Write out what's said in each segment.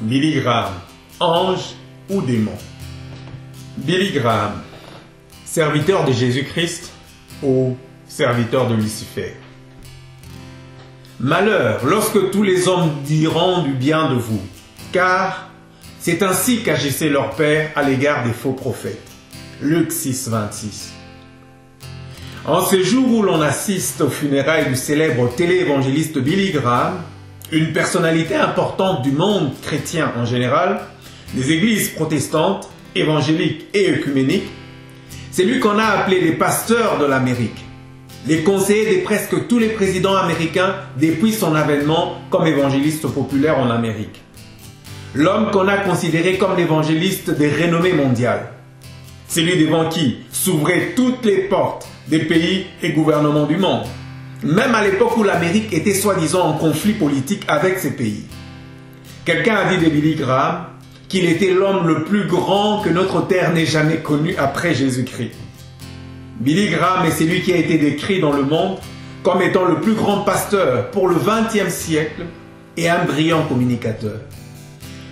Billy Graham, ange ou démon? Billy Graham, serviteur de Jésus-Christ ou serviteur de Lucifer? Malheur lorsque tous les hommes diront du bien de vous, car c'est ainsi qu'agissait leur père à l'égard des faux prophètes. Luc 6, 26. En ce jour où l'on assiste aux funérailles du célèbre téléévangéliste Billy Graham, une personnalité importante du monde chrétien en général, des églises protestantes, évangéliques et œcuméniques, c'est lui qu'on a appelé les pasteurs de l'Amérique, les conseillers de presque tous les présidents américains depuis son avènement comme évangéliste populaire en Amérique. L'homme qu'on a considéré comme l'évangéliste des renommées mondiales. Celui devant qui s'ouvraient toutes les portes des pays et gouvernements du monde, même à l'époque où l'Amérique était soi-disant en conflit politique avec ces pays. Quelqu'un a dit de Billy Graham qu'il était l'homme le plus grand que notre terre n'ait jamais connu après Jésus-Christ. Billy Graham est celui qui a été décrit dans le monde comme étant le plus grand pasteur pour le XXe siècle et un brillant communicateur.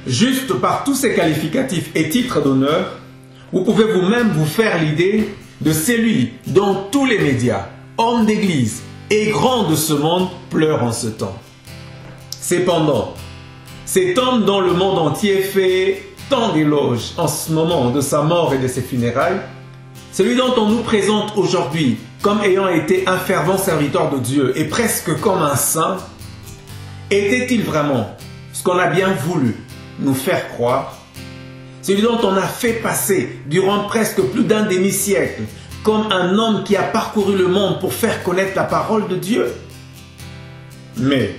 Juste par tous ces qualificatifs et titres d'honneur, vous pouvez vous-même vous faire l'idée de celui dont tous les médias, hommes d'église et grands de ce monde pleurent en ce temps. Cependant, cet homme dont le monde entier fait tant d'éloges en ce moment de sa mort et de ses funérailles, celui dont on nous présente aujourd'hui comme ayant été un fervent serviteur de Dieu et presque comme un saint, était-il vraiment ce qu'on a bien voulu nous faire croire? Celui dont on a fait passer durant presque plus d'un demi-siècle comme un homme qui a parcouru le monde pour faire connaître la parole de Dieu. Mais,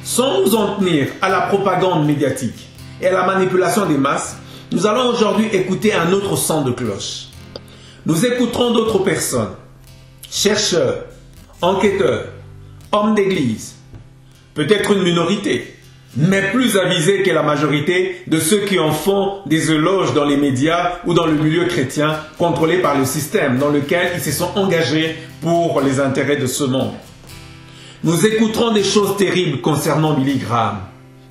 sans nous en tenir à la propagande médiatique et à la manipulation des masses, nous allons aujourd'hui écouter un autre son de cloche. Nous écouterons d'autres personnes, chercheurs, enquêteurs, hommes d'église, peut-être une minorité, mais plus avisés que la majorité de ceux qui en font des éloges dans les médias ou dans le milieu chrétien contrôlé par le système dans lequel ils se sont engagés pour les intérêts de ce monde. Nous écouterons des choses terribles concernant Billy Graham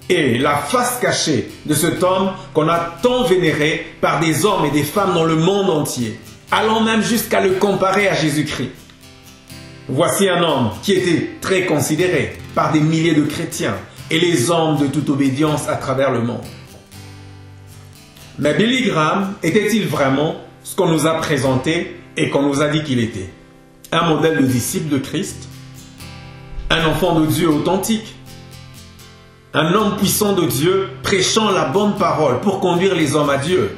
et la face cachée de cet homme qu'on a tant vénéré par des hommes et des femmes dans le monde entier, allant même jusqu'à le comparer à Jésus-Christ. Voici un homme qui était très considéré par des milliers de chrétiens et les hommes de toute obédience à travers le monde. Mais Billy Graham était-il vraiment ce qu'on nous a présenté et qu'on nous a dit qu'il était? Un modèle de disciple de Christ? Un enfant de Dieu authentique? Un homme puissant de Dieu prêchant la bonne parole pour conduire les hommes à Dieu?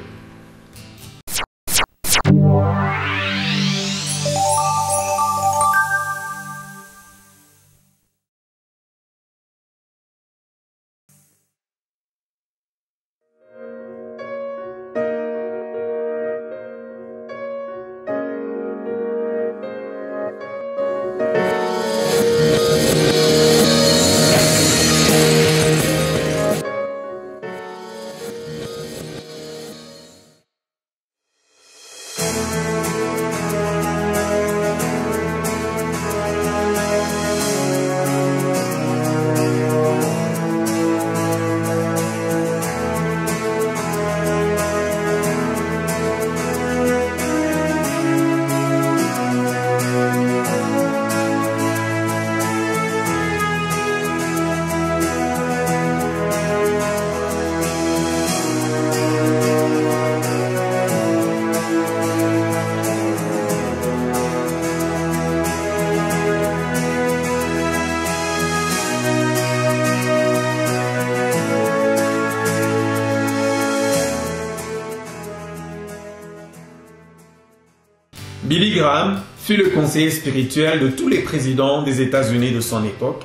Billy Graham fut le conseiller spirituel de tous les présidents des États-Unis de son époque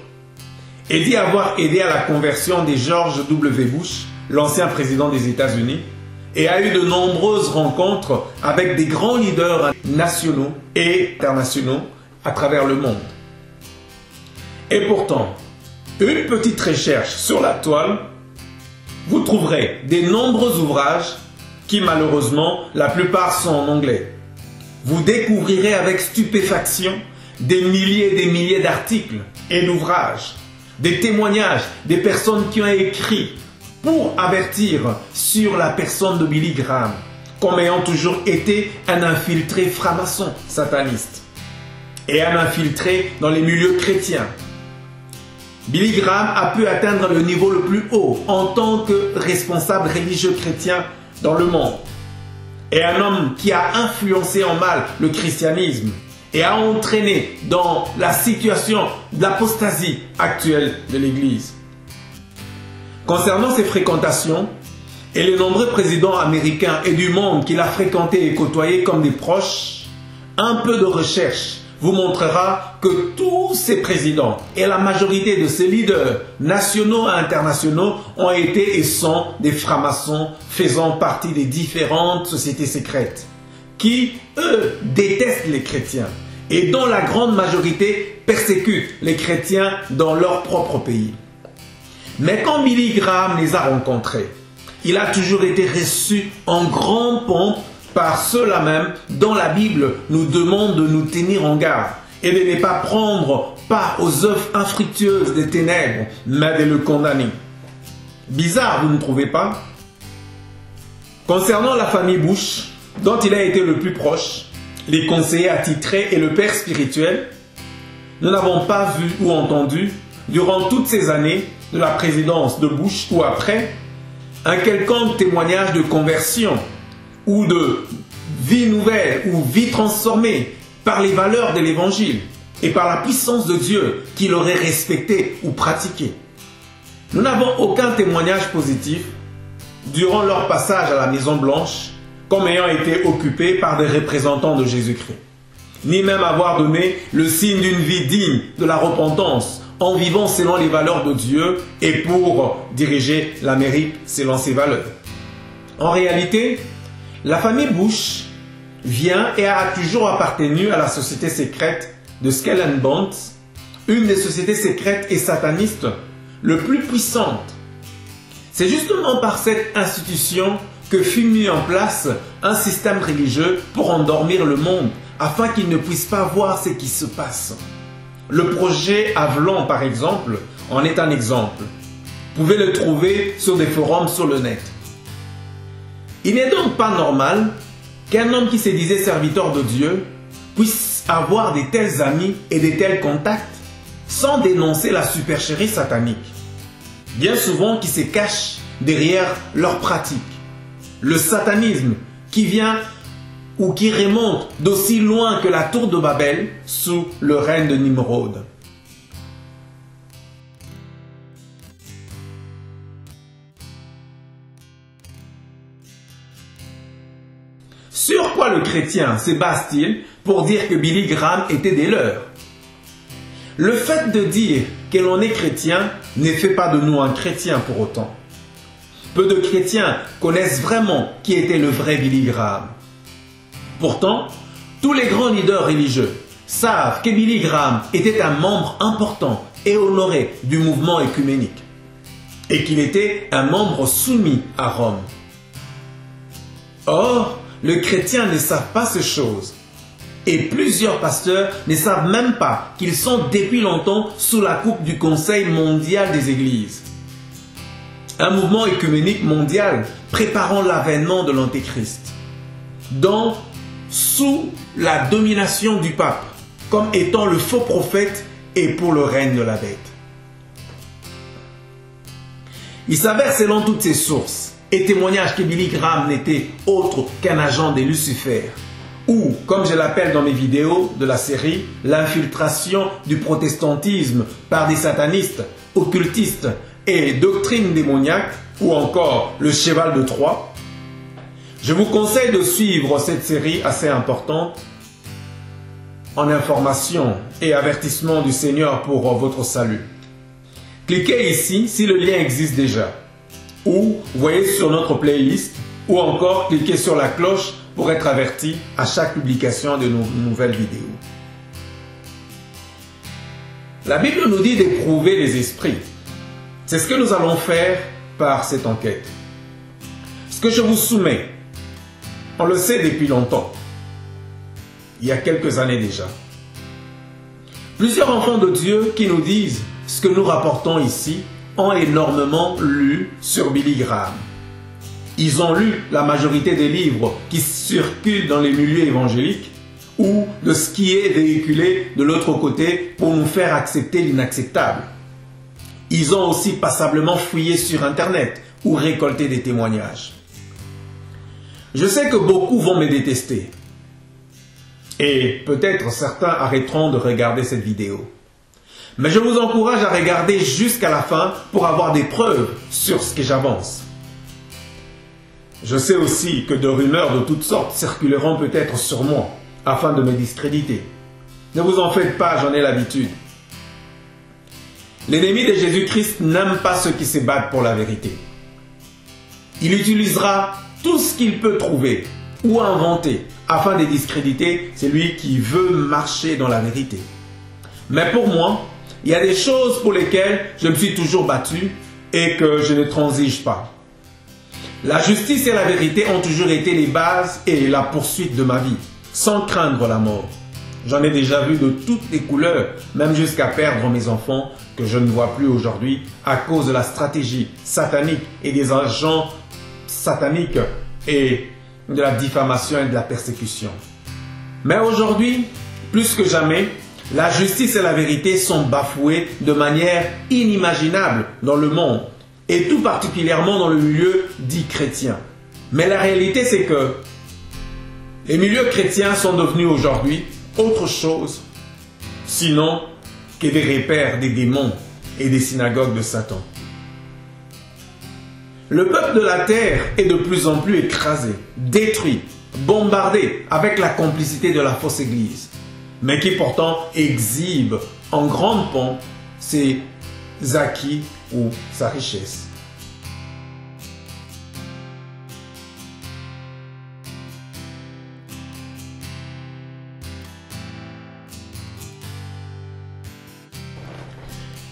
et dit avoir aidé à la conversion de George W. Bush, l'ancien président des États-Unis, et a eu de nombreuses rencontres avec des grands leaders nationaux et internationaux à travers le monde. Et pourtant, une petite recherche sur la toile, vous trouverez de nombreux ouvrages qui malheureusement, la plupart sont en anglais. Vous découvrirez avec stupéfaction des milliers et des milliers d'articles et d'ouvrages, des témoignages des personnes qui ont écrit pour avertir sur la personne de Billy Graham, comme ayant toujours été un infiltré franc-maçon sataniste et un infiltré dans les milieux chrétiens. Billy Graham a pu atteindre le niveau le plus haut en tant que responsable religieux chrétien dans le monde, et un homme qui a influencé en mal le christianisme et a entraîné dans la situation d'apostasie actuelle de l'Église. Concernant ses fréquentations et les nombreux présidents américains et du monde qu'il a fréquentés et côtoyés comme des proches, un peu de recherche vous montrera que tous ces présidents et la majorité de ces leaders nationaux et internationaux ont été et sont des francs-maçons faisant partie des différentes sociétés secrètes qui, eux, détestent les chrétiens et dont la grande majorité persécute les chrétiens dans leur propre pays. Mais quand Billy Graham les a rencontrés, il a toujours été reçu en grande pompe par ceux-là même dont la Bible nous demande de nous tenir en garde et de ne pas prendre part aux œuvres infructueuses des ténèbres, mais de le condamner. Bizarre, vous ne trouvez pas? Concernant la famille Bush, dont il a été le plus proche, les conseillers attitrés et le père spirituel, nous n'avons pas vu ou entendu, durant toutes ces années de la présidence de Bush ou après, un quelconque témoignage de conversion ou de vie nouvelle ou vie transformée par les valeurs de l'Évangile et par la puissance de Dieu qu'il aurait respecté ou pratiqué. Nous n'avons aucun témoignage positif durant leur passage à la Maison Blanche comme ayant été occupés par des représentants de Jésus-Christ, ni même avoir donné le signe d'une vie digne de la repentance en vivant selon les valeurs de Dieu et pour diriger l'Amérique selon ses valeurs. En réalité, la famille Bush vient et a toujours appartenu à la société secrète de Skull and Bones, une des sociétés secrètes et satanistes le plus puissantes. C'est justement par cette institution que fut mis en place un système religieux pour endormir le monde afin qu'il ne puisse pas voir ce qui se passe. Le projet Avalon, par exemple, en est un exemple. Vous pouvez le trouver sur des forums sur le net. Il n'est donc pas normal qu'un homme qui se disait serviteur de Dieu puisse avoir de tels amis et de tels contacts sans dénoncer la supercherie satanique, bien souvent qui se cache derrière leurs pratiques. Le satanisme qui vient ou qui remonte d'aussi loin que la tour de Babel sous le règne de Nimrod. Sur quoi le chrétien se base-t-il pour dire que Billy Graham était des leurs? Le fait de dire que l'on est chrétien ne fait pas de nous un chrétien pour autant. Peu de chrétiens connaissent vraiment qui était le vrai Billy Graham. Pourtant, tous les grands leaders religieux savent que Billy Graham était un membre important et honoré du mouvement œcuménique et qu'il était un membre soumis à Rome. Or, les chrétiens ne savent pas ces choses et plusieurs pasteurs ne savent même pas qu'ils sont depuis longtemps sous la coupe du Conseil mondial des églises. Un mouvement œcuménique mondial préparant l'avènement de l'Antéchrist, dont sous la domination du pape, comme étant le faux prophète et pour le règne de la bête. Il s'avère selon toutes ces sources et témoignages que Billy Graham n'était autre qu'un agent de Lucifer, ou, comme je l'appelle dans mes vidéos de la série, l'infiltration du protestantisme par des satanistes, occultistes et doctrines démoniaques, ou encore le cheval de Troie. Je vous conseille de suivre cette série assez importante en information et avertissement du Seigneur pour votre salut. Cliquez ici si le lien existe déjà, ou voyez sur notre playlist, ou encore cliquez sur la cloche pour être averti à chaque publication de nos nouvelles vidéos. La Bible nous dit d'éprouver les esprits. C'est ce que nous allons faire par cette enquête. Ce que je vous soumets, on le sait depuis longtemps, il y a quelques années déjà. Plusieurs enfants de Dieu qui nous disent ce que nous rapportons ici ont énormément lu sur Billy Graham. Ils ont lu la majorité des livres qui circulent dans les milieux évangéliques ou de ce qui est véhiculé de l'autre côté pour nous faire accepter l'inacceptable. Ils ont aussi passablement fouillé sur Internet ou récolté des témoignages. Je sais que beaucoup vont me détester. Et peut-être certains arrêteront de regarder cette vidéo. Mais je vous encourage à regarder jusqu'à la fin pour avoir des preuves sur ce que j'avance. Je sais aussi que de rumeurs de toutes sortes circuleront peut-être sur moi, afin de me discréditer. Ne vous en faites pas, j'en ai l'habitude. L'ennemi de Jésus-Christ n'aime pas ceux qui se battent pour la vérité. Il utilisera tout ce qu'il peut trouver ou inventer afin de discréditer celui qui veut marcher dans la vérité. Mais pour moi, il y a des choses pour lesquelles je me suis toujours battu et que je ne transige pas. La justice et la vérité ont toujours été les bases et la poursuite de ma vie, sans craindre la mort. J'en ai déjà vu de toutes les couleurs, même jusqu'à perdre mes enfants que je ne vois plus aujourd'hui à cause de la stratégie satanique et des agents sataniques et de la diffamation et de la persécution. Mais aujourd'hui, plus que jamais, la justice et la vérité sont bafouées de manière inimaginable dans le monde, et tout particulièrement dans le milieu dit chrétien. Mais la réalité, c'est que les milieux chrétiens sont devenus aujourd'hui autre chose, sinon que des repères des démons et des synagogues de Satan. Le peuple de la terre est de plus en plus écrasé, détruit, bombardé avec la complicité de la fausse église, mais qui pourtant exhibe en grande pompe ses acquis ou sa richesse.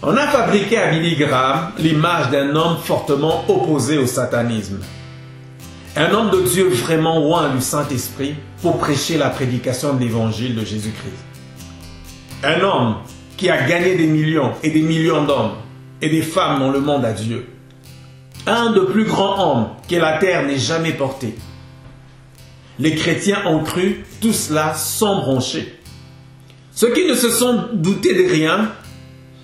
On a fabriqué à Billy Graham l'image d'un homme fortement opposé au satanisme. Un homme de Dieu vraiment loin du Saint-Esprit pour prêcher la prédication de l'évangile de Jésus-Christ. Un homme qui a gagné des millions et des millions d'hommes et des femmes dans le monde à Dieu. Un des plus grands hommes que la terre n'ait jamais porté. Les chrétiens ont cru tout cela sans broncher. Ceux qui ne se sont doutés de rien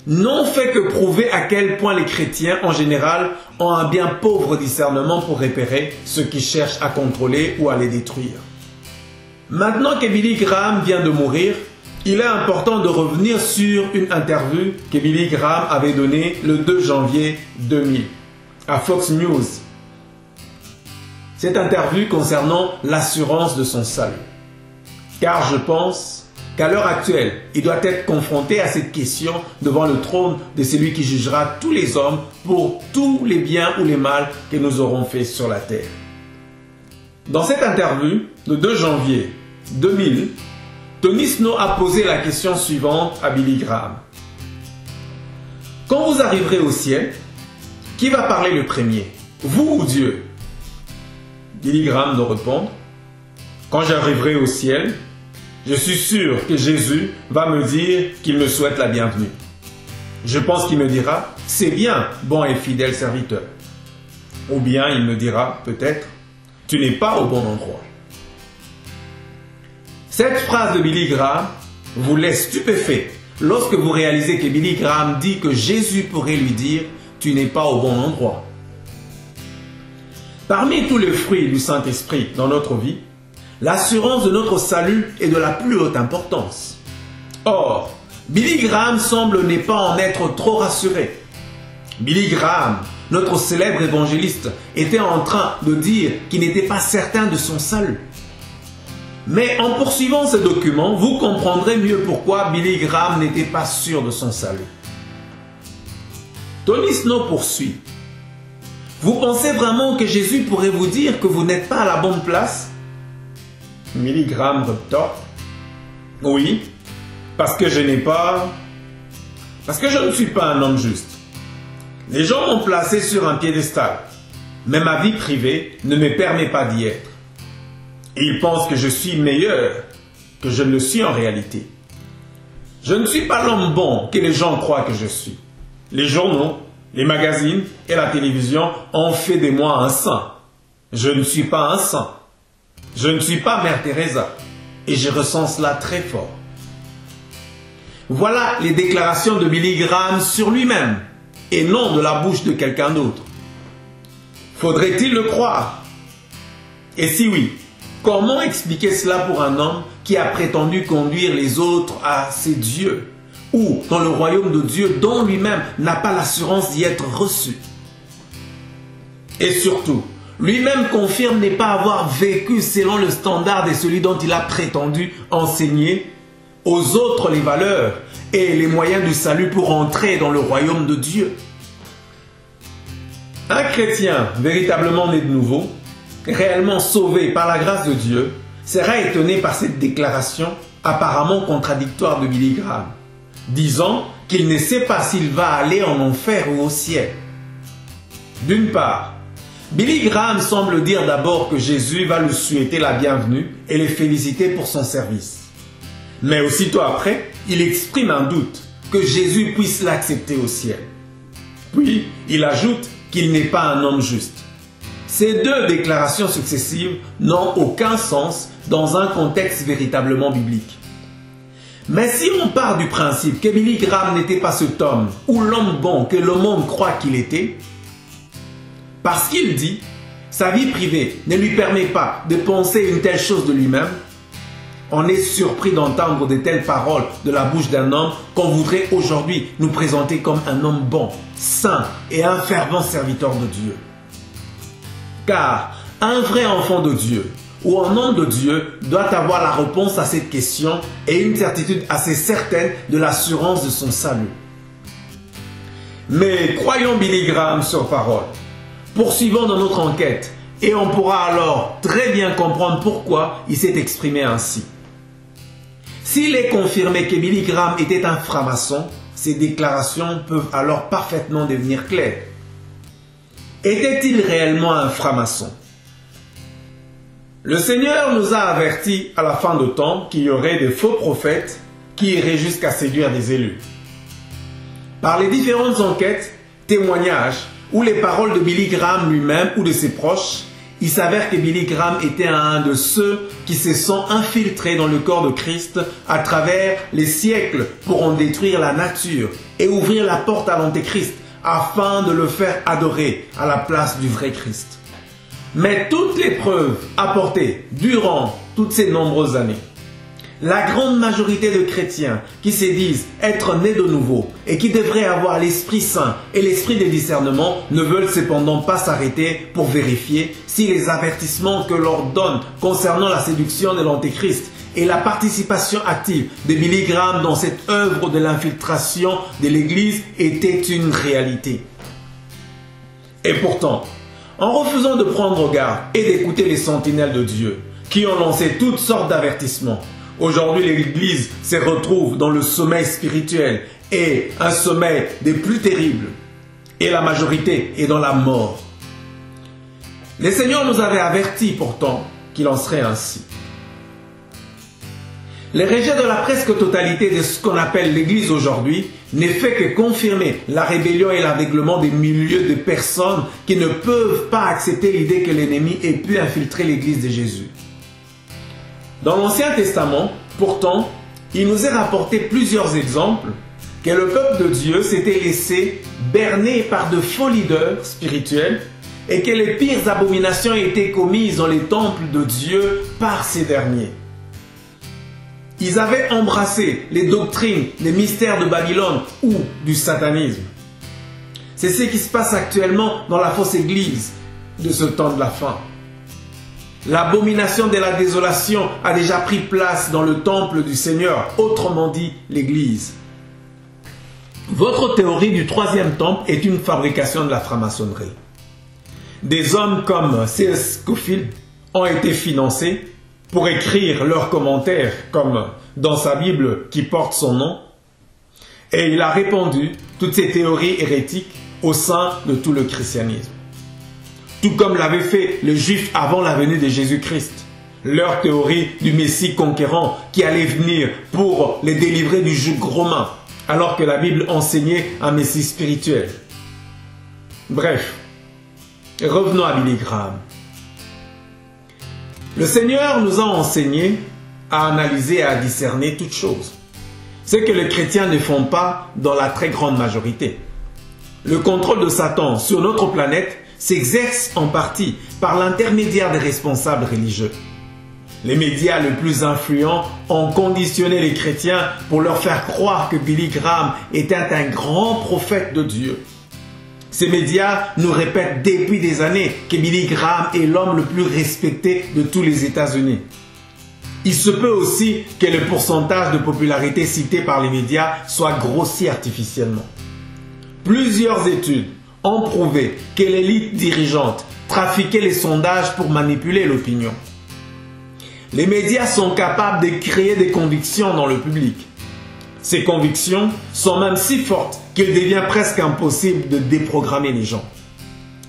n'ont fait que prouver à quel point les chrétiens en général ont un bien pauvre discernement pour repérer ceux qui cherchent à contrôler ou à les détruire. Maintenant que Billy Graham vient de mourir, il est important de revenir sur une interview que Billy Graham avait donnée le 2 janvier 2000 à Fox News. Cette interview concernant l'assurance de son salut. Car je pense qu'à l'heure actuelle, il doit être confronté à cette question devant le trône de celui qui jugera tous les hommes pour tous les biens ou les mal que nous aurons faits sur la terre. Dans cette interview, le 2 janvier 2000, Tony Snow a posé la question suivante à Billy Graham. Quand vous arriverez au ciel, qui va parler le premier, vous ou Dieu? Billy Graham de répondre, quand j'arriverai au ciel, je suis sûr que Jésus va me dire qu'il me souhaite la bienvenue. Je pense qu'il me dira, c'est bien, bon et fidèle serviteur. Ou bien il me dira, peut-être, tu n'es pas au bon endroit. Cette phrase de Billy Graham vous laisse stupéfait lorsque vous réalisez que Billy Graham dit que Jésus pourrait lui dire, tu n'es pas au bon endroit. Parmi tous les fruits du Saint-Esprit dans notre vie, l'assurance de notre salut est de la plus haute importance. Or, Billy Graham semble ne pas en être trop rassuré. Billy Graham, notre célèbre évangéliste, était en train de dire qu'il n'était pas certain de son salut. Mais en poursuivant ce document, vous comprendrez mieux pourquoi Billy Graham n'était pas sûr de son salut. Tony Snow poursuit. Vous pensez vraiment que Jésus pourrait vous dire que vous n'êtes pas à la bonne place? Billy Graham rétorque. Oui, parce que je ne suis pas un homme juste. Les gens m'ont placé sur un piédestal, mais ma vie privée ne me permet pas d'y être. Et ils pensent que je suis meilleur que je ne le suis en réalité. Je ne suis pas l'homme bon que les gens croient que je suis. Les journaux, Les magazines et la télévision ont fait de moi un saint. Je ne suis pas un saint. Je ne suis pas Mère Teresa. Et je ressens cela très fort. Voilà les déclarations de Billy Graham sur lui-même, et non de la bouche de quelqu'un d'autre. Faudrait-il le croire? Et si oui, comment expliquer cela pour un homme qui a prétendu conduire les autres à ses dieux, ou dans le royaume de Dieu dont lui-même n'a pas l'assurance d'y être reçu? Et surtout, lui-même confirme ne pas avoir vécu selon le standard de celui dont il a prétendu enseigner aux autres les valeurs et les moyens du salut pour entrer dans le royaume de Dieu. Un chrétien véritablement né de nouveau, réellement sauvé par la grâce de Dieu, sera étonné par cette déclaration apparemment contradictoire de Billy Graham, disant qu'il ne sait pas s'il va aller en enfer ou au ciel. D'une part, Billy Graham semble dire d'abord que Jésus va lui souhaiter la bienvenue et le féliciter pour son service. Mais aussitôt après, il exprime un doute que Jésus puisse l'accepter au ciel. Puis, il ajoute qu'il n'est pas un homme juste. Ces deux déclarations successives n'ont aucun sens dans un contexte véritablement biblique. Mais si on part du principe que Billy Graham n'était pas cet homme ou l'homme bon que le monde croit qu'il était, parce qu'il dit, sa vie privée ne lui permet pas de penser une telle chose de lui-même, on est surpris d'entendre de telles paroles de la bouche d'un homme qu'on voudrait aujourd'hui nous présenter comme un homme bon, saint et un fervent serviteur de Dieu. Car un vrai enfant de Dieu ou un homme de Dieu doit avoir la réponse à cette question et une certitude assez certaine de l'assurance de son salut. Mais croyons Billy Graham sur parole. Poursuivons dans notre enquête et on pourra alors très bien comprendre pourquoi il s'est exprimé ainsi. S'il est confirmé que Billy Graham était un franc-maçon, ces déclarations peuvent alors parfaitement devenir claires. Était-il réellement un franc-maçon? Le Seigneur nous a avertis à la fin de temps qu'il y aurait des faux prophètes qui iraient jusqu'à séduire des élus. Par les différentes enquêtes, témoignages ou les paroles de Billy Graham lui-même ou de ses proches, il s'avère que Billy Graham était un de ceux qui se sont infiltrés dans le corps de Christ à travers les siècles pour en détruire la nature et ouvrir la porte à l'Antéchrist afin de le faire adorer à la place du vrai Christ. Mais toutes les preuves apportées durant toutes ces nombreuses années, la grande majorité de chrétiens qui se disent être nés de nouveau et qui devraient avoir l'Esprit Saint et l'Esprit de discernement ne veulent cependant pas s'arrêter pour vérifier si les avertissements que leur donne concernant la séduction de l'Antéchrist et la participation active de Billy Graham dans cette œuvre de l'infiltration de l'Église étaient une réalité. Et pourtant, en refusant de prendre garde et d'écouter les sentinelles de Dieu qui ont lancé toutes sortes d'avertissements, aujourd'hui, l'Église se retrouve dans le sommeil spirituel et un sommeil des plus terribles. Et la majorité est dans la mort. Le Seigneur nous avait avertis pourtant qu'il en serait ainsi. Le rejet de la presque totalité de ce qu'on appelle l'Église aujourd'hui ne fait que confirmer la rébellion et l'aveuglement des milliers de personnes qui ne peuvent pas accepter l'idée que l'ennemi ait pu infiltrer l'Église de Jésus. Dans l'Ancien Testament, pourtant, il nous est rapporté plusieurs exemples que le peuple de Dieu s'était laissé berner par de faux leaders spirituels et que les pires abominations étaient commises dans les temples de Dieu par ces derniers. Ils avaient embrassé les doctrines, les mystères de Babylone ou du satanisme. C'est ce qui se passe actuellement dans la fausse église de ce temps de la fin. L'abomination de la désolation a déjà pris place dans le temple du Seigneur, autrement dit l'église. Votre théorie du troisième temple est une fabrication de la franc-maçonnerie. Des hommes comme C.S. Scofield ont été financés pour écrire leurs commentaires comme dans sa Bible qui porte son nom, et il a répandu toutes ces théories hérétiques au sein de tout le christianisme. Tout comme l'avaient fait les Juifs avant la venue de Jésus-Christ, leur théorie du Messie conquérant qui allait venir pour les délivrer du joug romain, alors que la Bible enseignait un Messie spirituel. Bref, revenons à Billy Graham. Le Seigneur nous a enseigné à analyser et à discerner toutes choses. Ce que les chrétiens ne font pas dans la très grande majorité. Le contrôle de Satan sur notre planète s'exerce en partie par l'intermédiaire des responsables religieux. Les médias les plus influents ont conditionné les chrétiens pour leur faire croire que Billy Graham était un grand prophète de Dieu. Ces médias nous répètent depuis des années que Billy Graham est l'homme le plus respecté de tous les États-Unis. Il se peut aussi que le pourcentage de popularité cité par les médias soit grossi artificiellement. Plusieurs études ont prouvé que l'élite dirigeante trafiquait les sondages pour manipuler l'opinion. Les médias sont capables de créer des convictions dans le public. Ces convictions sont même si fortes qu'il devient presque impossible de déprogrammer les gens.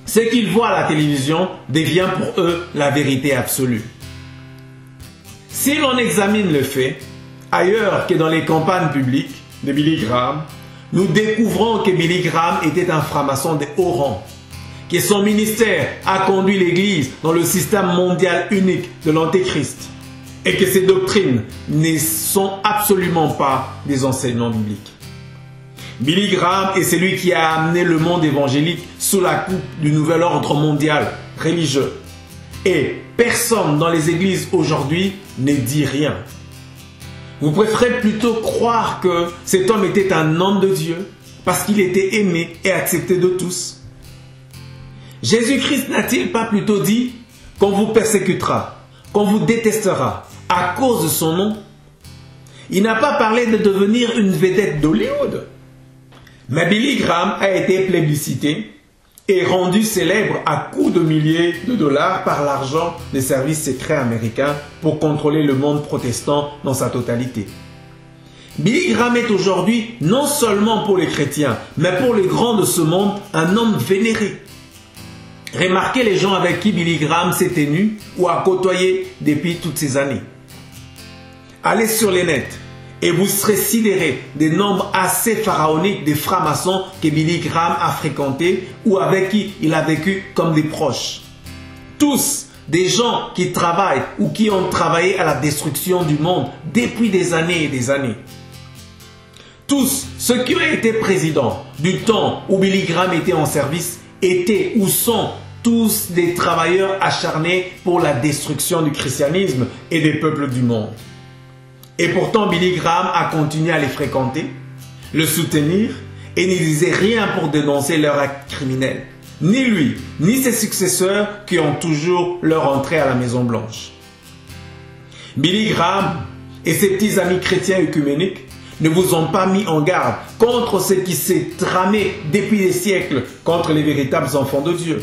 Ce qu'ils voient à la télévision devient pour eux la vérité absolue. Si l'on examine le fait, ailleurs que dans les campagnes publiques de Billy Graham, nous découvrons que Billy Graham était un franc-maçon de haut rang, que son ministère a conduit l'Église dans le système mondial unique de l'Antéchrist et que ses doctrines ne sont absolument pas des enseignements bibliques. Billy Graham est celui qui a amené le monde évangélique sous la coupe du nouvel ordre mondial religieux. Et personne dans les églises aujourd'hui ne dit rien. Vous préférez plutôt croire que cet homme était un homme de Dieu parce qu'il était aimé et accepté de tous. Jésus-Christ n'a-t-il pas plutôt dit qu'on vous persécutera, qu'on vous détestera à cause de son nom? Il n'a pas parlé de devenir une vedette d'Hollywood. Mais Billy Graham a été plébiscité et rendu célèbre à coups de milliers de dollars par l'argent des services secrets américains pour contrôler le monde protestant dans sa totalité. Billy Graham est aujourd'hui non seulement pour les chrétiens, mais pour les grands de ce monde, un homme vénéré. Remarquez les gens avec qui Billy Graham s'est tenu ou a côtoyé depuis toutes ces années. Allez sur les nets et vous serez sidérés des nombres assez pharaoniques de francs-maçons que Billy Graham a fréquentés ou avec qui il a vécu comme des proches. Tous des gens qui travaillent ou qui ont travaillé à la destruction du monde depuis des années et des années. Tous ceux qui ont été présidents du temps où Billy Graham était en service étaient ou sont tous des travailleurs acharnés pour la destruction du christianisme et des peuples du monde. Et pourtant, Billy Graham a continué à les fréquenter, le soutenir et ne disait rien pour dénoncer leur acte criminel. Ni lui, ni ses successeurs qui ont toujours leur entrée à la Maison Blanche. Billy Graham et ses petits amis chrétiens œcuméniques ne vous ont pas mis en garde contre ce qui s'est tramé depuis des siècles contre les véritables enfants de Dieu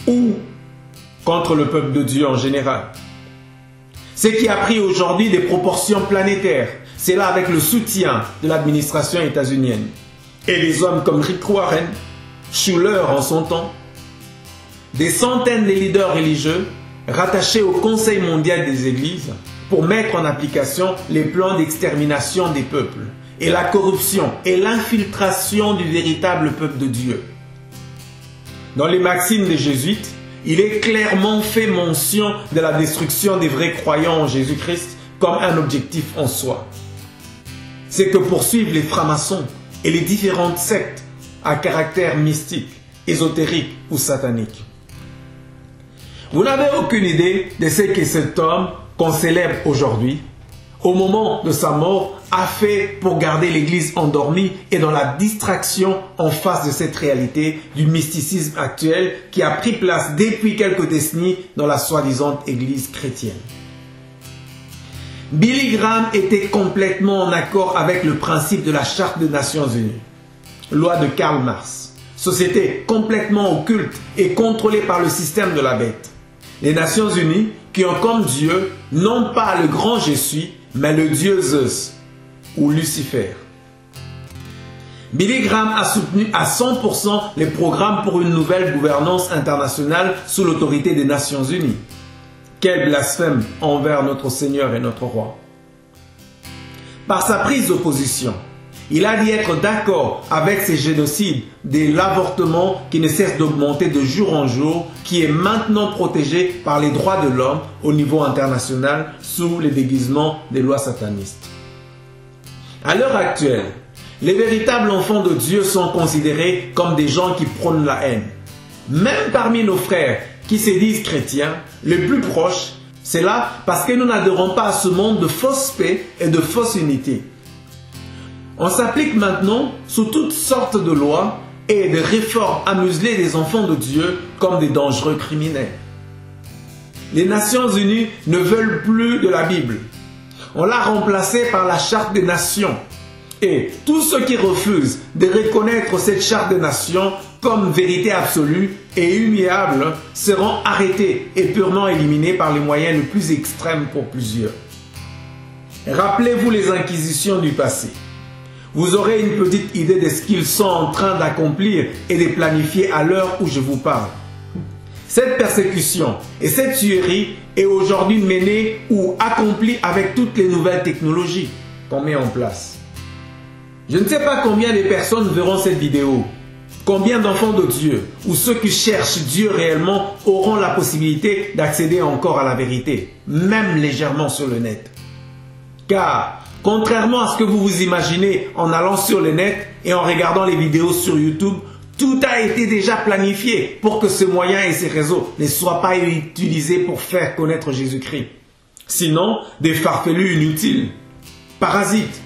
ou contre le peuple de Dieu en général. Ce qui a pris aujourd'hui des proportions planétaires, c'est là avec le soutien de l'administration états-unienne et des hommes comme Rick Warren, Schuller en son temps, des centaines de leaders religieux rattachés au Conseil mondial des églises pour mettre en application les plans d'extermination des peuples et la corruption et l'infiltration du véritable peuple de Dieu. Dans les maximes des jésuites, il est clairement fait mention de la destruction des vrais croyants en Jésus-Christ comme un objectif en soi. C'est que poursuivent les francs-maçons et les différentes sectes à caractère mystique, ésotérique ou satanique. Vous n'avez aucune idée de ce que cet homme qu'on célèbre aujourd'hui, au moment de sa mort, a fait pour garder l'Église endormie et dans la distraction en face de cette réalité du mysticisme actuel qui a pris place depuis quelques décennies dans la soi-disant Église chrétienne. Billy Graham était complètement en accord avec le principe de la Charte des Nations Unies, loi de Karl Marx, société complètement occulte et contrôlée par le système de la bête. Les Nations Unies qui ont comme Dieu non pas le grand je suis, mais le Dieu Zeus ou Lucifer. Billy Graham a soutenu à 100% les programmes pour une nouvelle gouvernance internationale sous l'autorité des Nations Unies. Quel blasphème envers notre Seigneur et notre Roi. Par sa prise de position Il a dit être d'accord avec ces génocides de l'avortement qui ne cesse d'augmenter de jour en jour, qui est maintenant protégé par les droits de l'homme au niveau international sous les déguisements des lois satanistes. À l'heure actuelle, les véritables enfants de Dieu sont considérés comme des gens qui prônent la haine. Même parmi nos frères qui se disent chrétiens, les plus proches, c'est là parce que nous n'adhérons pas à ce monde de fausse paix et de fausse unité. On s'applique maintenant sous toutes sortes de lois et de réformes à museler les enfants de Dieu comme des dangereux criminels. Les Nations Unies ne veulent plus de la Bible. On l'a remplacée par la Charte des Nations. Et tous ceux qui refusent de reconnaître cette Charte des Nations comme vérité absolue et immuable seront arrêtés et purement éliminés par les moyens les plus extrêmes pour plusieurs. Rappelez-vous les inquisitions du passé. Vous aurez une petite idée de ce qu'ils sont en train d'accomplir et de planifier à l'heure où je vous parle. Cette persécution et cette tuerie est aujourd'hui menée ou accomplie avec toutes les nouvelles technologies qu'on met en place. Je ne sais pas combien de personnes verront cette vidéo, combien d'enfants de Dieu ou ceux qui cherchent Dieu réellement auront la possibilité d'accéder encore à la vérité, même légèrement sur le net. Car, contrairement à ce que vous vous imaginez en allant sur le net et en regardant les vidéos sur YouTube, tout a été déjà planifié pour que ce moyen et ces réseaux ne soient pas utilisés pour faire connaître Jésus-Christ. Sinon, des farfelus inutiles, parasites,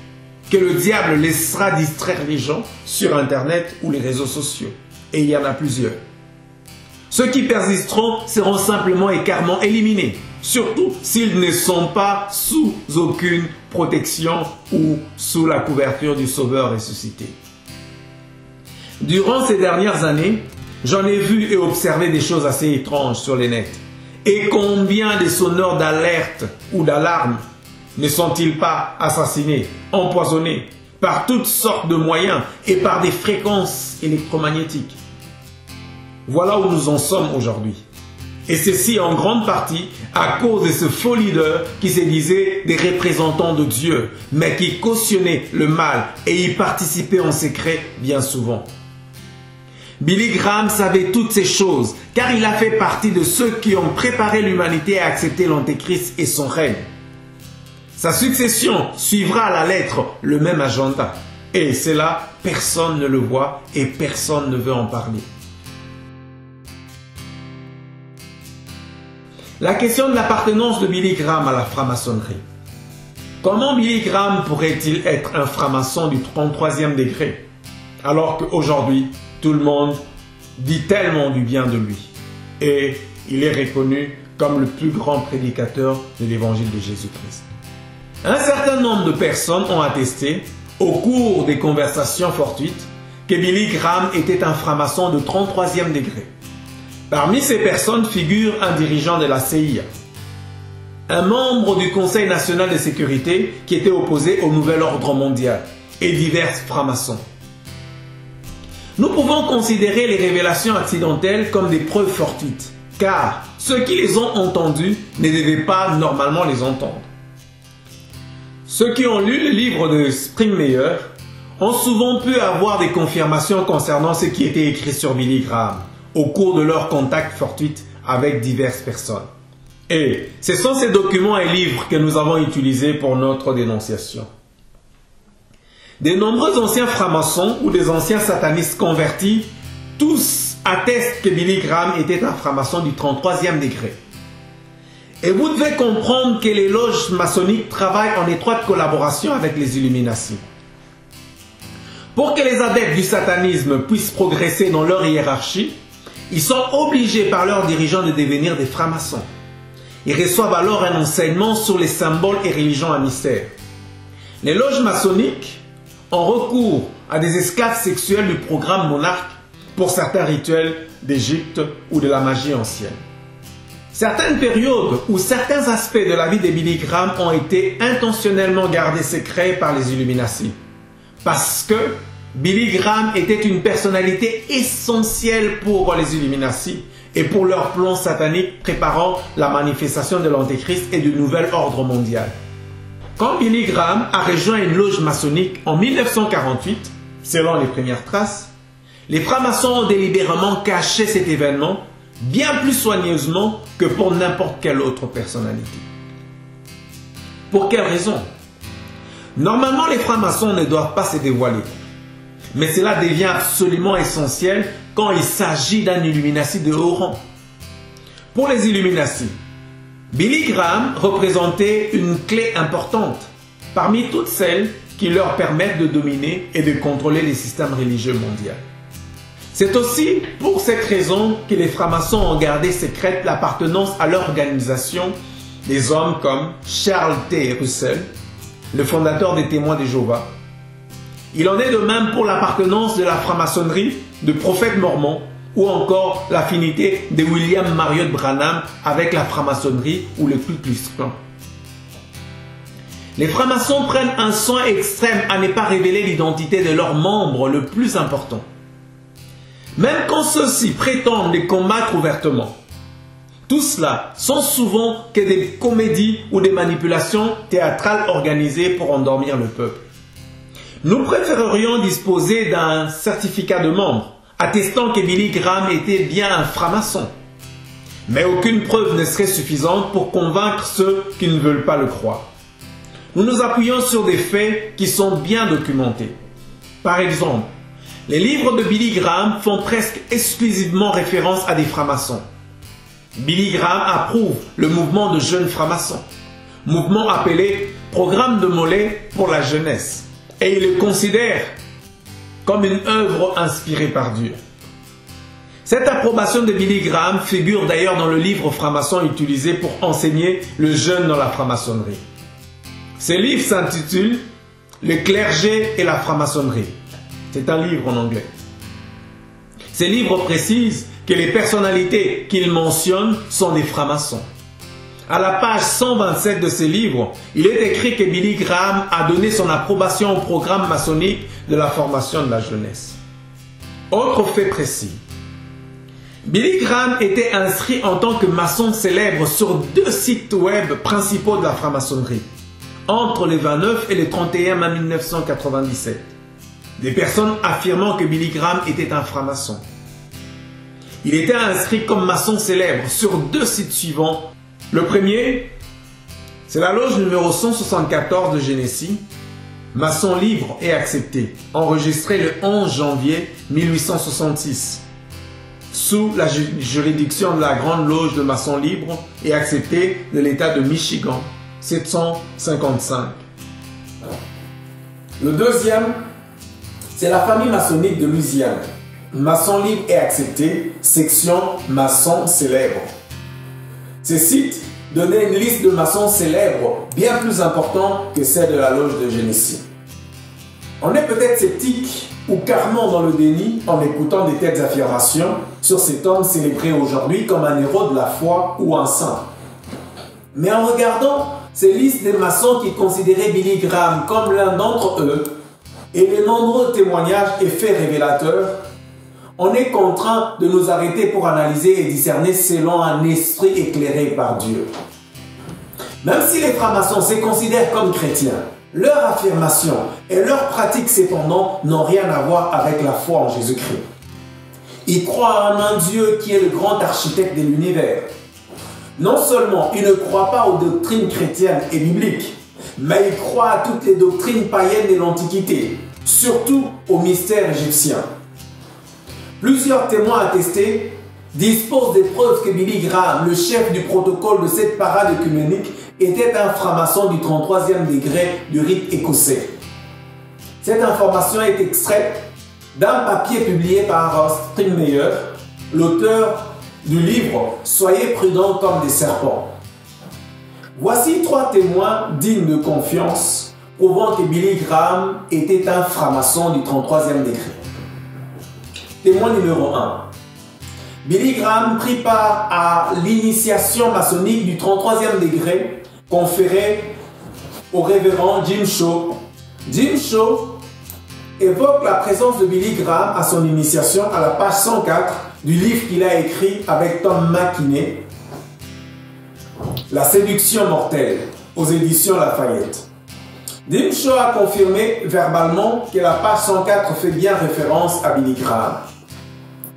que le diable laissera distraire les gens sur Internet ou les réseaux sociaux. Et il y en a plusieurs. Ceux qui persisteront seront simplement et carrément éliminés, surtout s'ils ne sont pas sous aucune protection ou sous la couverture du Sauveur ressuscité. Durant ces dernières années, j'en ai vu et observé des choses assez étranges sur les nets. Et combien de sonneurs d'alerte ou d'alarme ne sont-ils pas assassinés, empoisonnés par toutes sortes de moyens et par des fréquences électromagnétiques? Voilà où nous en sommes aujourd'hui. Et ceci en grande partie à cause de ce faux leader qui se disait des représentants de Dieu, mais qui cautionnait le mal et y participait en secret bien souvent. Billy Graham savait toutes ces choses, car il a fait partie de ceux qui ont préparé l'humanité à accepter l'Antéchrist et son règne. Sa succession suivra à la lettre le même agenda. Et cela, personne ne le voit et personne ne veut en parler. La question de l'appartenance de Billy Graham à la franc-maçonnerie. Comment Billy Graham pourrait-il être un franc-maçon du 33e degré, alors qu'aujourd'hui, tout le monde dit tellement du bien de lui et il est reconnu comme le plus grand prédicateur de l'évangile de Jésus-Christ. Un certain nombre de personnes ont attesté, au cours des conversations fortuites, que Billy Graham était un franc-maçon de 33e degré. Parmi ces personnes figure un dirigeant de la CIA, un membre du Conseil national de sécurité qui était opposé au nouvel ordre mondial et divers francs-maçons. Nous pouvons considérer les révélations accidentelles comme des preuves fortuites, car ceux qui les ont entendues ne devaient pas normalement les entendre. Ceux qui ont lu le livre de Springmeier ont souvent pu avoir des confirmations concernant ce qui était écrit sur Billy Graham au cours de leurs contacts fortuits avec diverses personnes. Et ce sont ces documents et livres que nous avons utilisés pour notre dénonciation. De nombreux anciens francs-maçons ou des anciens satanistes convertis, tous attestent que Billy Graham était un franc-maçon du 33e degré. Et vous devez comprendre que les loges maçonniques travaillent en étroite collaboration avec les Illuminati. Pour que les adeptes du satanisme puissent progresser dans leur hiérarchie, ils sont obligés par leurs dirigeants de devenir des francs-maçons. Ils reçoivent alors un enseignement sur les symboles et religions à mystère. Les loges maçonniques ont recours à des esclaves sexuels du programme monarque pour certains rituels d'Égypte ou de la magie ancienne. Certaines périodes ou certains aspects de la vie de Billy Graham ont été intentionnellement gardés secrets par les Illuminati. Parce que Billy Graham était une personnalité essentielle pour les Illuminati et pour leur plan satanique préparant la manifestation de l'Antéchrist et du nouvel ordre mondial. Quand Billy Graham a rejoint une loge maçonnique en 1948, selon les premières traces, les francs-maçons ont délibérément caché cet événement bien plus soigneusement que pour n'importe quelle autre personnalité. Pour quelle raison? Normalement, les francs-maçons ne doivent pas se dévoiler. Mais cela devient absolument essentiel quand il s'agit d'un Illuminati de haut rang. Pour les Illuminati, Billy Graham représentait une clé importante parmi toutes celles qui leur permettent de dominer et de contrôler les systèmes religieux mondiaux. C'est aussi pour cette raison que les francs-maçons ont gardé secrète l'appartenance à leur organisation des hommes comme Charles T. Russell, le fondateur des Témoins de Jéhovah. Il en est de même pour l'appartenance de la franc-maçonnerie de prophètes mormons ou encore l'affinité de William Marion Branham avec la franc-maçonnerie ou le Ku Klux Klan. Les francs-maçons prennent un soin extrême à ne pas révéler l'identité de leurs membres le plus important. Même quand ceux-ci prétendent les combattre ouvertement. Tout cela sont souvent que des comédies ou des manipulations théâtrales organisées pour endormir le peuple. Nous préférerions disposer d'un certificat de membre attestant que Billy Graham était bien un franc-maçon. Mais aucune preuve ne serait suffisante pour convaincre ceux qui ne veulent pas le croire. Nous nous appuyons sur des faits qui sont bien documentés. Par exemple, les livres de Billy Graham font presque exclusivement référence à des francs-maçons. Billy Graham approuve le mouvement de jeunes francs-maçons, mouvement appelé Programme de Mollet pour la jeunesse, et il le considère comme une œuvre inspirée par Dieu. Cette approbation de Billy Graham figure d'ailleurs dans le livre franc-maçon utilisé pour enseigner le jeune dans la franc-maçonnerie. Ce livre s'intitule « Le clergé et la franc-maçonnerie ». C'est un livre en anglais. Ce livre précise que les personnalités qu'il mentionne sont des francs-maçons. À la page 127 de ce livre, il est écrit que Billy Graham a donné son approbation au programme maçonnique de la formation de la jeunesse. Autre fait précis. Billy Graham était inscrit en tant que maçon célèbre sur 2 sites web principaux de la franc-maçonnerie, entre le 29 et le 31 mai 1997. Des personnes affirmant que Billy Graham était un franc-maçon. Il était inscrit comme maçon célèbre sur 2 sites suivants. Le premier, c'est la loge numéro 174 de Genesee, maçon libre et accepté, enregistré le 11 janvier 1866, sous la juridiction de la Grande Loge de maçons libres et acceptés de l'État de Michigan, 755. Le deuxième, c'est la famille maçonnique de Louisiane, maçon libre et accepté, section maçon célèbre. Ces sites donnaient une liste de maçons célèbres bien plus importante que celle de la loge de Genesee. On est peut-être sceptique ou carrément dans le déni en écoutant des telles affirmations sur cet homme célébré aujourd'hui comme un héros de la foi ou un saint. Mais en regardant ces listes des maçons qui considéraient Billy Graham comme l'un d'entre eux et les nombreux témoignages et faits révélateurs, on est contraint de nous arrêter pour analyser et discerner selon un esprit éclairé par Dieu. Même si les francs-maçons se considèrent comme chrétiens, leurs affirmations et leurs pratiques cependant n'ont rien à voir avec la foi en Jésus-Christ. Ils croient en un Dieu qui est le grand architecte de l'univers. Non seulement ils ne croient pas aux doctrines chrétiennes et bibliques, mais ils croient à toutes les doctrines païennes de l'Antiquité, surtout aux mystères égyptiens. Plusieurs témoins attestés disposent des preuves que Billy Graham, le chef du protocole de cette parade œcuménique, était un franc-maçon du 33e degré du rite écossais. Cette information est extraite d'un papier publié par Stringmeyer, l'auteur du livre « Soyez prudents comme des serpents ». Voici 3 témoins dignes de confiance prouvant que Billy Graham était un franc-maçon du 33e degré. Témoin numéro 1. Billy Graham prit part à l'initiation maçonnique du 33e degré conférée au révérend Jim Shaw. Jim Shaw évoque la présence de Billy Graham à son initiation à la page 104 du livre qu'il a écrit avec Tom McKinney, La séduction mortelle, aux éditions Lafayette. Dean Shaw a confirmé verbalement que la page 104 fait bien référence à Billy Graham.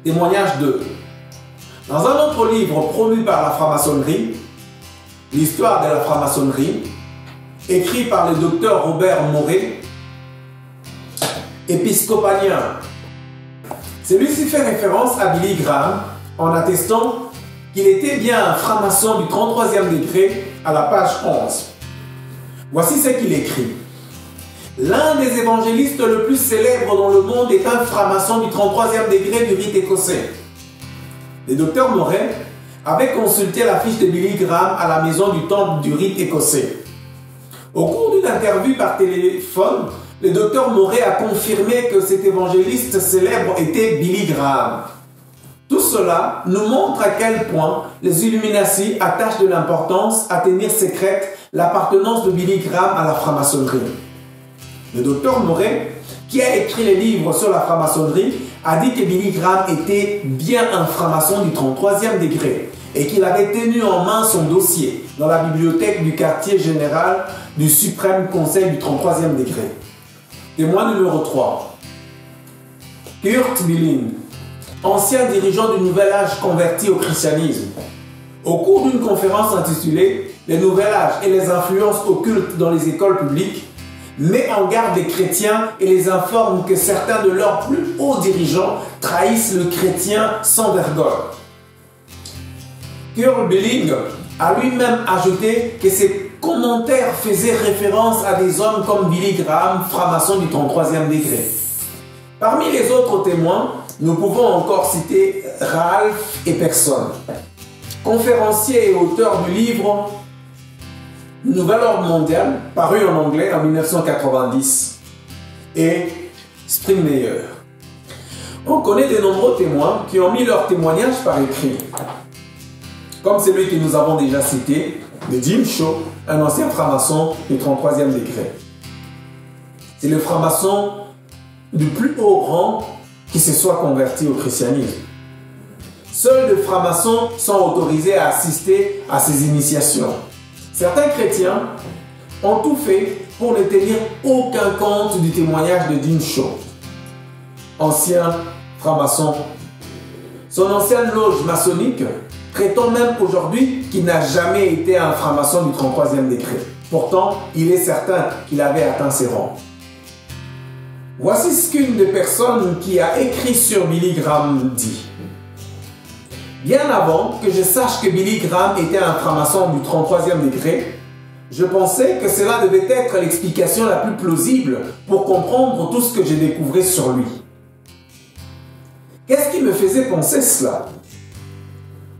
Témoignage 2. Dans un autre livre promu par la franc-maçonnerie, L'histoire de la franc-maçonnerie, écrit par le docteur Robert Morey, épiscopalien, celui-ci fait référence à Billy Graham en attestant qu'il était bien un franc-maçon du 33e degré à la page 11. Voici ce qu'il écrit. L'un des évangélistes le plus célèbre dans le monde est un franc-maçon du 33e degré du rite écossais. Le docteur Morey avait consulté la fiche de Billy Graham à la maison du temple du rite écossais. Au cours d'une interview par téléphone, le docteur Morey a confirmé que cet évangéliste célèbre était Billy Graham. Tout cela nous montre à quel point les Illuminati attachent de l'importance à tenir secrète l'appartenance de Billy Graham à la franc-maçonnerie. Le docteur Morey, qui a écrit les livres sur la franc-maçonnerie, a dit que Billy Graham était bien un franc-maçon du 33e degré et qu'il avait tenu en main son dossier dans la bibliothèque du quartier général du Suprême Conseil du 33e degré. Témoin numéro 3. Kurt Billing, ancien dirigeant du Nouvel Âge converti au christianisme. Au cours d'une conférence intitulée « Le Nouvel Âge et les influences occultes dans les écoles publiques », met en garde les chrétiens et les informe que certains de leurs plus hauts dirigeants trahissent le chrétien sans vergogne. Kurt Billing a lui-même ajouté que ses commentaires faisaient référence à des hommes comme Billy Graham, franc-maçon du 33e degré. Parmi les autres témoins, nous pouvons encore citer Ralph Epperson, conférencier et auteur du livre Nouvel Ordre Mondial, paru en anglais en 1990, et Springmeier. On connaît de nombreux témoins qui ont mis leur témoignage par écrit, comme celui que nous avons déjà cité, de Dean Shaw, un ancien franc-maçon du 33e degré. C'est le franc-maçon du plus haut rang qui se soit converti au christianisme. Seuls les francs-maçons sont autorisés à assister à ces initiations. Certains chrétiens ont tout fait pour ne tenir aucun compte du témoignage de Dean Shaw, ancien franc-maçon. Son ancienne loge maçonnique prétend même aujourd'hui qu'il n'a jamais été un franc-maçon du 33e degré. Pourtant, il est certain qu'il avait atteint ses rangs. Voici ce qu'une des personnes qui a écrit sur Billy Graham dit. Bien avant que je sache que Billy Graham était un franc-maçon du 33e degré, je pensais que cela devait être l'explication la plus plausible pour comprendre tout ce que j'ai découvert sur lui. Qu'est-ce qui me faisait penser cela?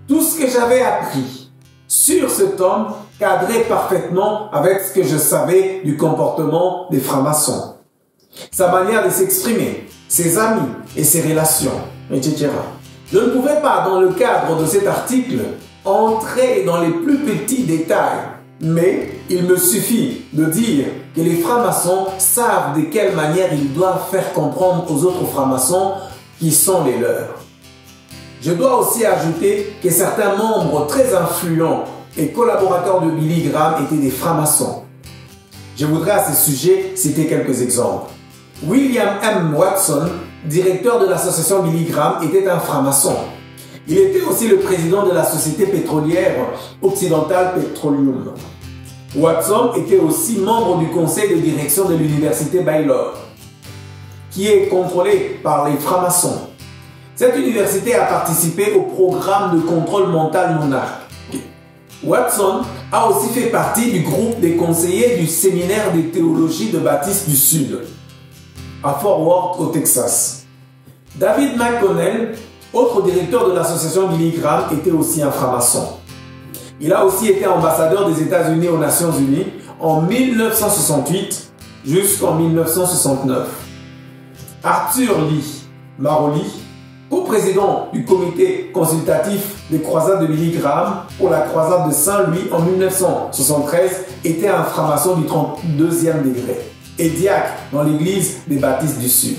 Tout ce que j'avais appris sur cet homme cadrait parfaitement avec ce que je savais du comportement des francs-maçons, sa manière de s'exprimer, ses amis et ses relations, etc. Je ne pouvais pas, dans le cadre de cet article, entrer dans les plus petits détails, mais il me suffit de dire que les francs-maçons savent de quelle manière ils doivent faire comprendre aux autres francs-maçons qui sont les leurs. Je dois aussi ajouter que certains membres très influents et collaborateurs de Billy Graham étaient des francs-maçons. Je voudrais à ce sujet citer quelques exemples. William M. Watson, directeur de l'association Billy Graham, était un franc-maçon. Il était aussi le président de la société pétrolière Occidental Petroleum. Watson était aussi membre du conseil de direction de l'université Baylor, qui est contrôlée par les francs-maçons. Cette université a participé au programme de contrôle mental monarque. Watson a aussi fait partie du groupe des conseillers du séminaire de théologie de Baptiste du Sud, à Fort Worth au Texas. David McConnell, autre directeur de l'association Billy Graham, était aussi un franc-maçon. Il a aussi été ambassadeur des États-Unis aux Nations Unies en 1968 jusqu'en 1969. Arthur Lee Maroli, co-président du comité consultatif des croisades de Billy Graham pour la croisade de Saint-Louis en 1973, était un franc-maçon du 32e degré et diacre dans l'église des Baptistes du Sud.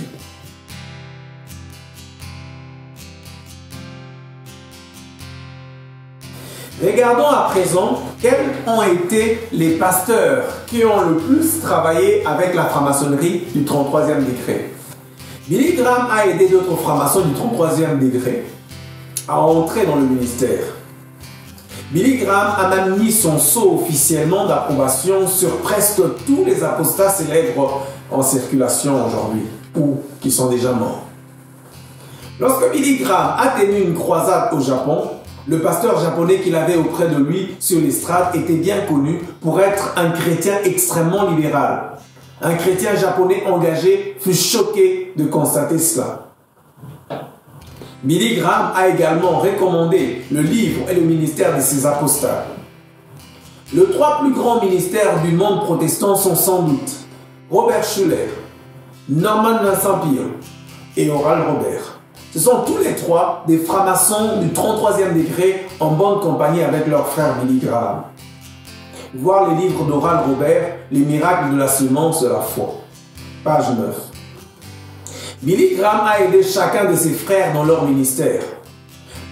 Regardons à présent quels ont été les pasteurs qui ont le plus travaillé avec la franc-maçonnerie du 33e degré. Billy Graham a aidé d'autres francs-maçons du 33e degré à entrer dans le ministère. Billy Graham a même mis son sceau officiellement d'approbation sur presque tous les apostats célèbres en circulation aujourd'hui ou qui sont déjà morts. Lorsque Billy Graham a tenu une croisade au Japon, le pasteur japonais qu'il avait auprès de lui sur l'estrade était bien connu pour être un chrétien extrêmement libéral. Un chrétien japonais engagé fut choqué de constater cela. Billy Graham a également recommandé le livre et le ministère de ses apostats. Les trois plus grands ministères du monde protestant sont sans doute Robert Schuller, Norman Vincent Peale et Oral Roberts. Ce sont tous les trois des francs-maçons du 33e degré en bonne compagnie avec leur frère Billy Graham. Voir les livres d'Oral Roberts, Les miracles de la semence de la foi, page 9. Billy Graham a aidé chacun de ses frères dans leur ministère.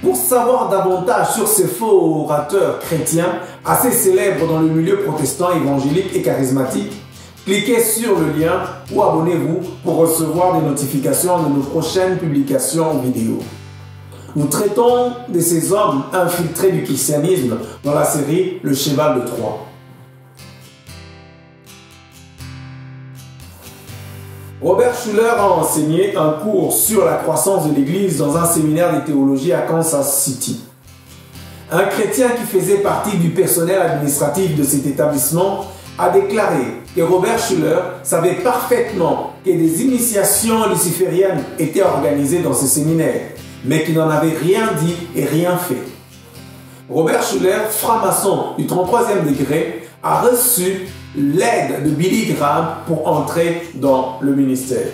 Pour savoir davantage sur ces faux orateurs chrétiens assez célèbres dans le milieu protestant, évangélique et charismatique, cliquez sur le lien ou abonnez-vous pour recevoir des notifications de nos prochaines publications vidéo. Nous traitons de ces hommes infiltrés du christianisme dans la série Le Cheval de Troie. Robert Schuller a enseigné un cours sur la croissance de l'Église dans un séminaire de théologie à Kansas City. Un chrétien qui faisait partie du personnel administratif de cet établissement a déclaré que Robert Schuller savait parfaitement que des initiations lucifériennes étaient organisées dans ce séminaire, mais qu'il n'en avait rien dit et rien fait. Robert Schuller, franc-maçon du 33e degré, a reçu l'aide de Billy Graham pour entrer dans le ministère.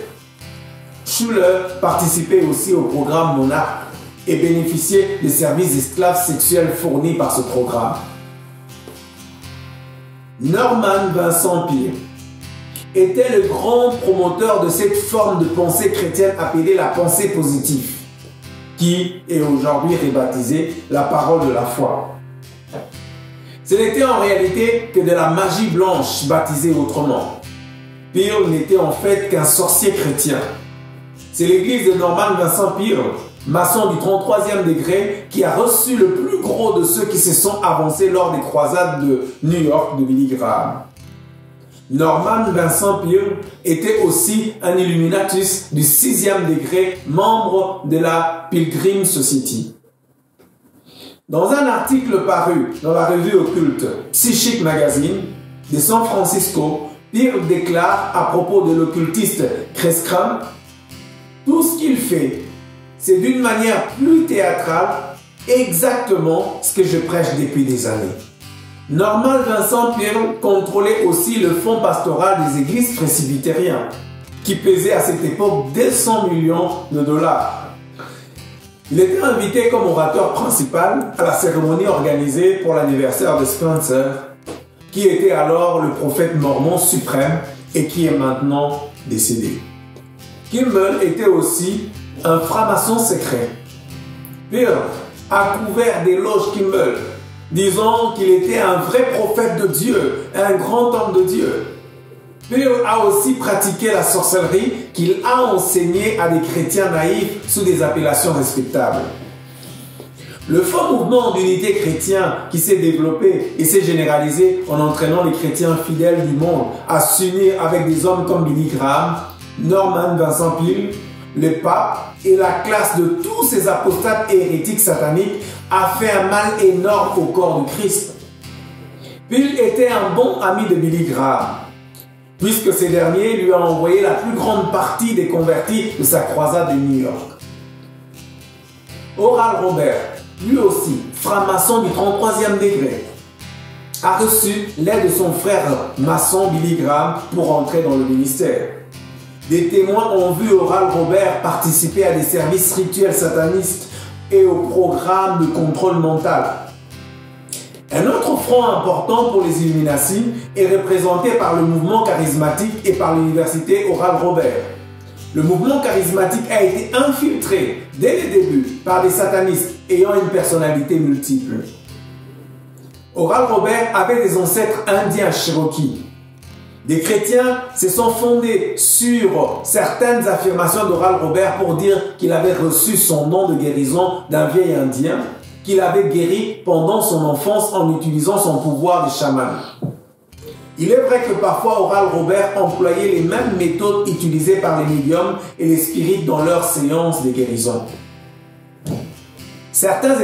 Schuller participait aussi au programme Monarque et bénéficiait des services d'esclaves sexuels fournis par ce programme. Norman Vincent Peale était le grand promoteur de cette forme de pensée chrétienne appelée la pensée positive, qui est aujourd'hui rebaptisée la parole de la foi. Ce n'était en réalité que de la magie blanche baptisée autrement. Peale n'était en fait qu'un sorcier chrétien. C'est l'église de Norman Vincent Peale, maçon du 33e degré, qui a reçu le plus gros de ceux qui se sont avancés lors des croisades de New York de Billy Graham. Norman Vincent Peale était aussi un Illuminatus du 6e degré, membre de la Pilgrim Society. Dans un article paru dans la revue occulte Psychic Magazine de San Francisco, Peale déclare à propos de l'occultiste Chris Crum: « Tout ce qu'il fait, c'est d'une manière plus théâtrale exactement ce que je prêche depuis des années. » Norman Vincent Peale contrôlait aussi le fonds pastoral des églises presbytériennes, qui pesait à cette époque 200 millions de dollars. Il était invité comme orateur principal à la cérémonie organisée pour l'anniversaire de Spencer, qui était alors le prophète mormon suprême et qui est maintenant décédé. Kimball était aussi un franc-maçon secret. Peale a couvert des loges Kimball, disant qu'il était un vrai prophète de Dieu, un grand homme de Dieu. Peale a aussi pratiqué la sorcellerie qu'il a enseignée à des chrétiens naïfs sous des appellations respectables. Le faux mouvement d'unité chrétien qui s'est développé et s'est généralisé en entraînant les chrétiens fidèles du monde à s'unir avec des hommes comme Billy Graham, Norman Vincent Peale, le pape et la classe de tous ces apostates et hérétiques sataniques a fait un mal énorme au corps du Christ. Peale était un bon ami de Billy Graham, puisque ces derniers lui ont envoyé la plus grande partie des convertis de sa croisade de New York. Oral Roberts, lui aussi franc-maçon du 33e degré, a reçu l'aide de son frère maçon Billy Graham pour entrer dans le ministère. Des témoins ont vu Oral Roberts participer à des services rituels satanistes et au programme de contrôle mental. Un autre front important pour les Illuminati est représenté par le mouvement charismatique et par l'université Oral Roberts. Le mouvement charismatique a été infiltré dès le début par des satanistes ayant une personnalité multiple. Oral Robert avait des ancêtres indiens Cherokee. Des chrétiens se sont fondés sur certaines affirmations d'Oral Robert pour dire qu'il avait reçu son nom de guérison d'un vieil indien, qu'il avait guéri pendant son enfance en utilisant son pouvoir de chaman. Il est vrai que parfois Oral Robert employait les mêmes méthodes utilisées par les médiums et les spirites dans leurs séances de guérison. Certains